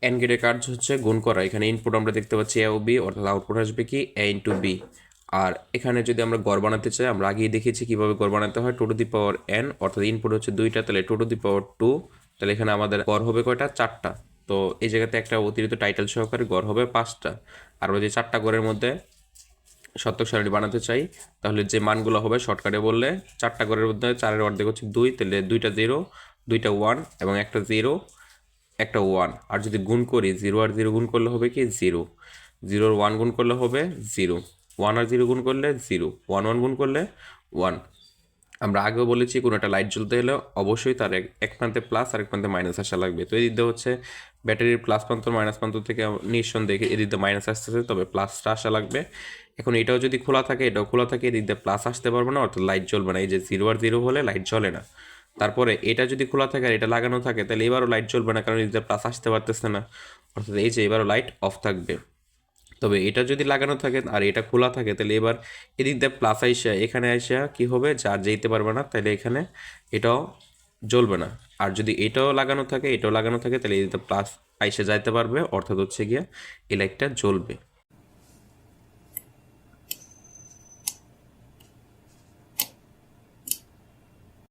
And গেটের কাজ হচ্ছে গুণ করা। এখানে ইনপুট আমরা দেখতে পাচ্ছি এ ও বি, অর্থাৎ আউটপুট আসবে কি এ ইন্টু বি। আর এখানে যদি আমরা গড় বানাতে চাই, আমরা আগেই দেখিয়েছি কীভাবে গড় বানাতে হয়। 2 টু দি পাওয়ার n, অর্থাৎ ইনপুট হচ্ছে 2টা, তাহলে 2 টু দি পাওয়ার 2, তাহলে এখানে আমাদের গড় হবে কয়টা? 4টা। তো এই জায়গাতে একটা অতিরিক্ত টাইটেল সহকারে গড় হবে 5টা। আর ওই যে 4টা গড়ের মধ্যে শতক সারণী বানাতে চাই, তাহলে যে মানগুলো হবে শর্টকাটে বললে 4টা গড়ের মধ্যে 4-এর অর্ধেক হচ্ছে 2, তাহলে 2টা 0, 2টা 1 এবং একটা 0, একটা 1। আর যদি গুণ করি, 0 আর 0 গুণ করলে হবে কি 0, 0 আর 1 গুণ করলে হবে 0, 1 আর 0 গুণ করলে 0, 1 1 গুণ করলে 1। আমরা আগেও বলেছি কোনো একটা লাইট জ্বলতে হলে অবশ্যই তার এক প্রান্তে প্লাস আর এক প্রান্তে মাইনাস আসা লাগবে। তো এই দিক দিয়ে হচ্ছে ব্যাটারির প্লাস প্রান্ত মাইনাস প্রান্ত থেকে নিঃসন্দেহে এদিক দিয়ে মাইনাস আসতেছে, তবে প্লাসটা আসা লাগবে। এখন এটাও যদি খোলা থাকে, এটাও খোলা থাকে, এদিক দিয়ে প্লাস আসতে পারবে না, অর্থাৎ লাইট জ্বলবে না। এই যে 0 আর 0 হলে লাইট জ্বলে না। তারপরে এটা যদি খোলা থাকে আর এটা লাগানো থাকে, তাহলে এবারও লাইট জ্বলবে না, কারণ এদিক দিয়ে প্লাস আসতে পারতেছে না, অর্থাৎ এই যে এবারও লাইট অফ থাকবে। তবে এটা যদি লাগানো থাকে আর এটা খোলা থাকে, তাহলে এবার এদিক দিয়ে প্লাস আইসা এখানে আইসা কি হবে, চার্জ যেতে পারবে না, তাহলে এখানে এটাও জ্বলবে না। আর যদি এটাও লাগানো থাকে, এটাও লাগানো থাকে, তাহলে এদিকে প্লাস আইসা যাইতে পারবে, অর্থাৎ হচ্ছে গিয়ে এই লাইটটা জ্বলবে।